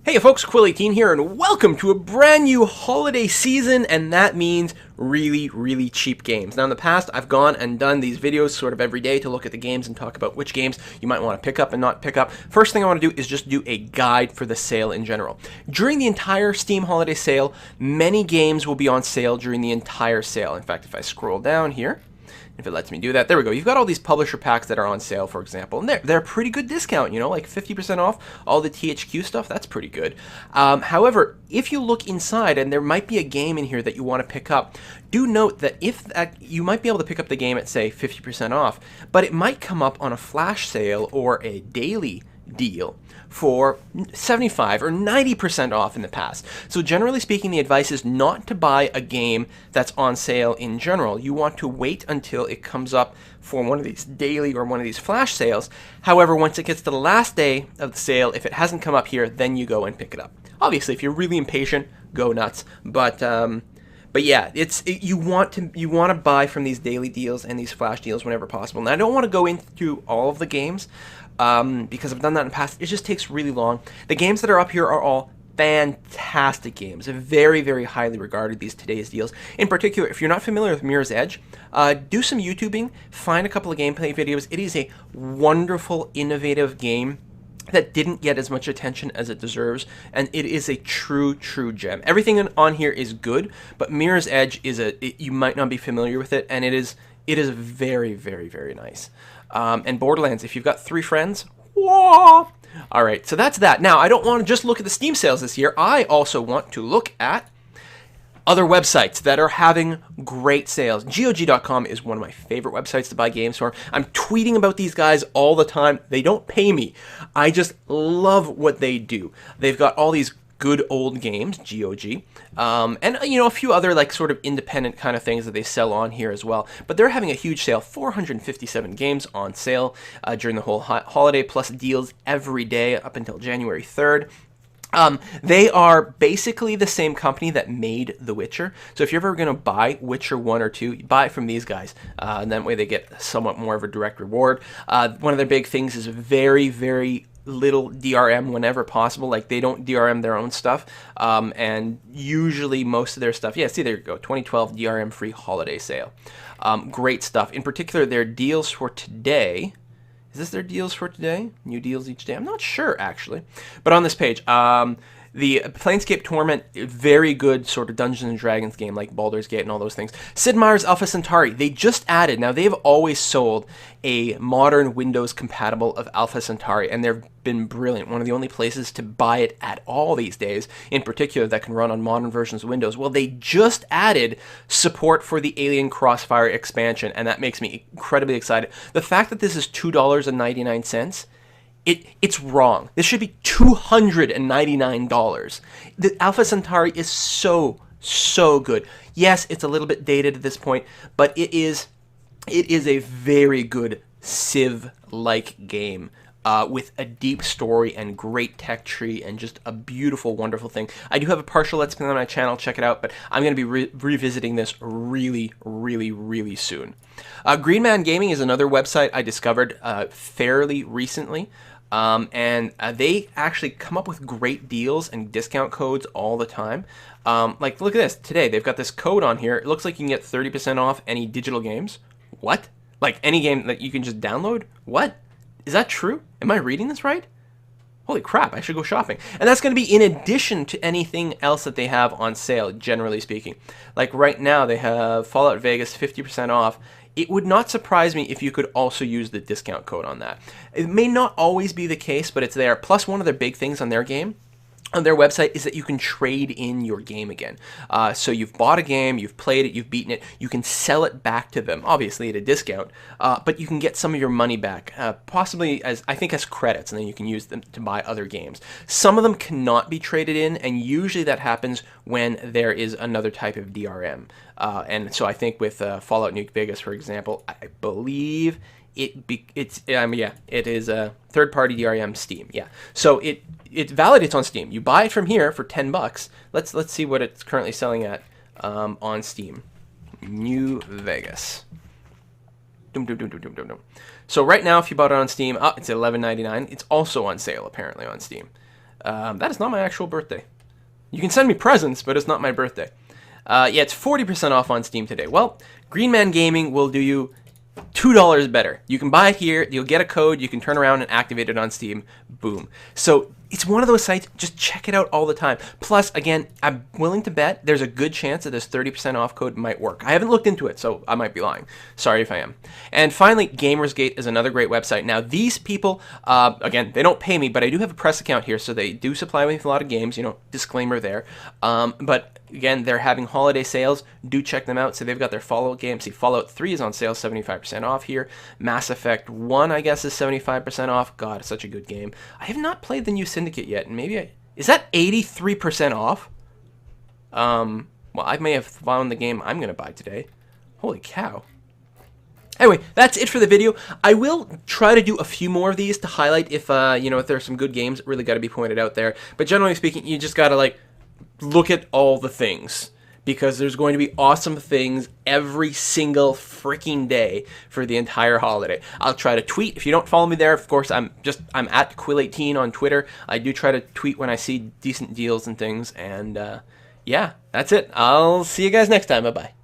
Hey folks, Quill18 here, and welcome to a brand new holiday season, and that means really cheap games. Now in the past, I've gone and done these videos sort of every day to look at the games and talk about which games you might want to pick up and not pick up. First thing I want to do is just do a guide for the sale in general. During the entire Steam holiday sale, many games will be on sale during the entire sale. In fact, if I scroll down here, if it lets me do that. There we go. You've got all these publisher packs that are on sale, for example, and they're a pretty good discount, you know, like 50% off all the THQ stuff. That's pretty good. However, if you look inside and there might be a game in here that you want to pick up, do note that you might be able to pick up the game at, say, 50% off, but it might come up on a flash sale or a daily deal for 75 or 90% off in the past. So generally speaking, the advice is not to buy a game that's on sale in general. You want to wait until it comes up for one of these daily or one of these flash sales. However, once it gets to the last day of the sale, if it hasn't come up here, then you go and pick it up. Obviously, if you're really impatient, go nuts. But yeah, you want to buy from these daily deals and these flash deals whenever possible. Now, I don't want to go into all of the games because I've done that in the past. It just takes really long. The games that are up here are all fantastic games, very highly regarded, these today's deals. In particular, if you're not familiar with Mirror's Edge, do some YouTubing, find a couple of gameplay videos. It is a wonderful, innovative game that didn't get as much attention as it deserves, and it is a true gem. Everything on here is good, but Mirror's Edge is you might not be familiar with it, and it is very nice. And Borderlands, if you've got 3 friends, whoa! All right, so that's that. Now, I don't want to just look at the Steam sales this year. I also want to look at other websites that are having great sales. GOG.com is one of my favorite websites to buy games from. I'm tweeting about these guys all the time. They don't pay me. I just love what they do. They've got all these good old games, GOG, and you know, a few other like sort of independent kind of things that they sell on here as well. But they're having a huge sale, 457 games on sale during the whole holiday, plus deals every day up until January 3rd. They are basically the same company that made The Witcher. So if you're ever going to buy Witcher 1 or 2, buy it from these guys. And that way they get somewhat more of a direct reward. One of their big things is very little DRM whenever possible. Like, they don't DRM their own stuff. And usually most of their stuff, yeah, see, there you go, 2012 DRM free holiday sale. Great stuff. In particular, their deals for today. Is this their deals for today? New deals each day? I'm not sure, actually. But on this page, the Planescape Torment, very good sort of Dungeons & Dragons game like Baldur's Gate and all those things. Sid Meier's Alpha Centauri, they just added, now they've always sold a modern Windows compatible of Alpha Centauri, and they've been brilliant. One of the only places to buy it at all these days, in particular, that can run on modern versions of Windows. Well, they just added support for the Alien Crossfire expansion, and that makes me incredibly excited. The fact that this is $2.99, it's wrong. This should be $299. The Alpha Centauri is so good. Yes, it's a little bit dated at this point, but it is a very good Civ-like game. With a deep story and great tech tree and just a beautiful, wonderful thing. I do have a partial Let's Play on my channel, check it out, but I'm going to be revisiting this really soon. Green Man Gaming is another website I discovered fairly recently. And they actually come up with great deals and discount codes all the time. Like, look at this. Today, they've got this code on here. It looks like you can get 30% off any digital games. What? Like, any game that you can just download? What? Is that true? Am I reading this right? Holy crap, I should go shopping. And that's going to be in addition to anything else that they have on sale, generally speaking. Like right now, they have Fallout Vegas 50% off. It would not surprise me if you could also use the discount code on that. It may not always be the case, but it's there. Plus, one of their big things on their game, on their website, is that you can trade in your game again. So you've bought a game, you've played it, you've beaten it, you can sell it back to them, obviously at a discount, but you can get some of your money back, possibly as credits, and then you can use them to buy other games. Some of them cannot be traded in, and usually that happens when there is another type of DRM. And so I think with Fallout New Vegas, for example, I believe it is a third-party DRM Steam. Yeah, so it validates on Steam. You buy it from here for $10. Let's see what it's currently selling at on Steam. New Vegas. So right now, if you bought it on Steam, it's $11.99. It's also on sale apparently on Steam. That is not my actual birthday. You can send me presents, but it's not my birthday. Yeah, it's 40% off on Steam today. Well, Green Man Gaming will do you $2 better. You can buy it here, you'll get a code, you can turn around and activate it on Steam. Boom. So it's one of those sites, just check it out all the time. Plus, again, I'm willing to bet there's a good chance that this 30% off code might work. I haven't looked into it, so I might be lying. Sorry if I am. And finally, Gamersgate is another great website. Now, these people, again, they don't pay me, but I do have a press account here, so they do supply me with a lot of games, disclaimer there. But again, they're having holiday sales. Do check them out. So they've got their Fallout games. See, Fallout 3 is on sale, 75% off here. Mass Effect 1, I guess, is 75% off. God, it's such a good game. I have not played the new Syndicate yet, and maybe is that 83% off? Well, I may have found the game I'm going to buy today. Holy cow. Anyway, that's it for the video. I will try to do a few more of these to highlight if, if there's some good games that really got to be pointed out there. But generally speaking, you just got to, look at all the things, because there's going to be awesome things every single freaking day for the entire holiday. I'll try to tweet. If you don't follow me there, of course, I'm at Quill18 on Twitter. I do try to tweet when I see decent deals and things, and yeah, that's it. I'll see you guys next time. Bye-bye.